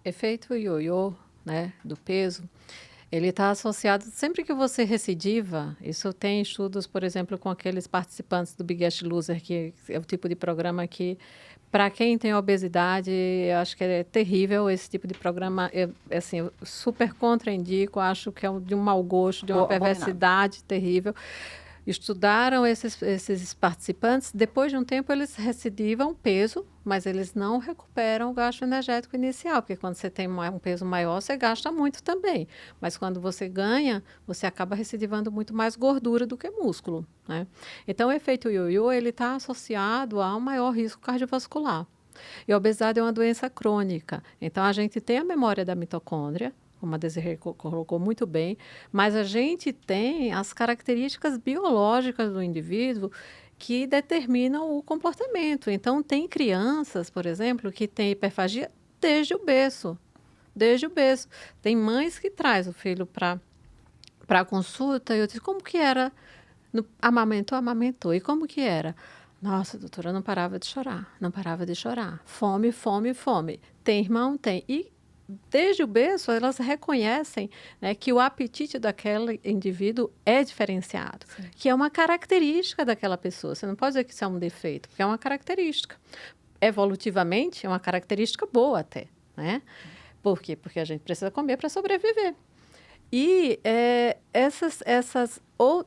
Efeito ioiô, né, do peso, ele está associado sempre que você recidiva, isso tem estudos, por exemplo, com aqueles participantes do Biggest Loser, que é o tipo de programa que, para quem tem obesidade, eu acho que é terrível esse tipo de programa. Assim, eu super contraindico, acho que é de um mau gosto, de uma Abominável. perversidade terrível. Estudaram esses participantes, depois de um tempo eles recidivam peso, mas eles não recuperam o gasto energético inicial, porque quando você tem um peso maior, você gasta muito também. Mas quando você ganha, você acaba recidivando muito mais gordura do que músculo, né? Então, o efeito ioiô, ele está associado a um maior risco cardiovascular. E a obesidade é uma doença crônica. Então, a gente tem a memória da mitocôndria, como a Desirê colocou muito bem, mas a gente tem as características biológicas do indivíduo que determinam o comportamento. Então, tem crianças, por exemplo, que têm hiperfagia desde o berço. Desde o berço. Tem mães que traz o filho para a consulta e eu disse, como que era? Amamentou, amamentou. E como que era? Nossa, doutora, não parava de chorar, não parava de chorar. Fome, fome, fome. Tem irmão? Tem. E desde o berço, elas reconhecem, né, que o apetite daquele indivíduo é diferenciado, sim, que é uma característica daquela pessoa. Você não pode dizer que isso é um defeito, porque é uma característica. Evolutivamente, é uma característica boa até, né? Por quê? Porque a gente precisa comer para sobreviver. E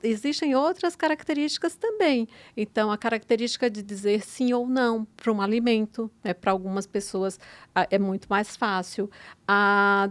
existem outras características também. Então, a característica de dizer sim ou não para um alimento, né, para algumas pessoas é muito mais fácil. A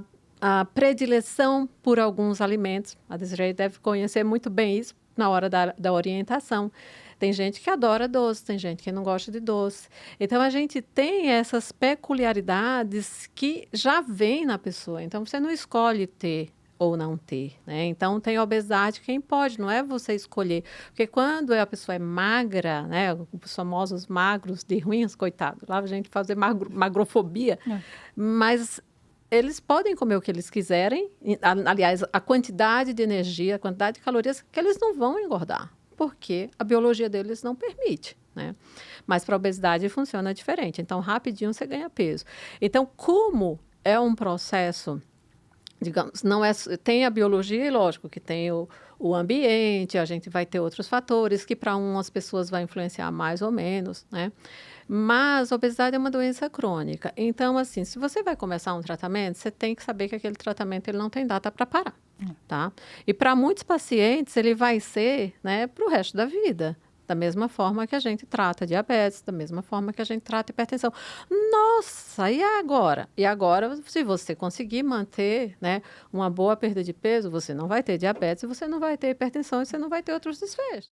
predileção por alguns alimentos, a Desiree deve conhecer muito bem isso na hora da orientação. Tem gente que adora doce, tem gente que não gosta de doce. Então, a gente tem essas peculiaridades que já vêm na pessoa. Então, você não escolhe ter ou não ter, né? Então, tem obesidade quem pode, não é você escolher. Porque quando a pessoa é magra, né? Os famosos magros de ruins, coitado, lá a gente fazer magrofobia, mas eles podem comer o que eles quiserem, aliás, a quantidade de energia, a quantidade de calorias, que eles não vão engordar, porque a biologia deles não permite, né? Mas para a obesidade funciona diferente. Então, rapidinho você ganha peso. Então, como é um processo, digamos, não é, tem a biologia, e lógico que tem o ambiente, a gente vai ter outros fatores que para umas pessoas vai influenciar mais ou menos, né? Mas a obesidade é uma doença crônica. Então, assim, se você vai começar um tratamento, você tem que saber que aquele tratamento ele não tem data para parar, tá? E para muitos pacientes ele vai ser, né, para o resto da vida. Da mesma forma que a gente trata diabetes, da mesma forma que a gente trata hipertensão. Nossa, e agora? E agora, se você conseguir manter, né, uma boa perda de peso, você não vai ter diabetes, você não vai ter hipertensão e você não vai ter outros desfechos.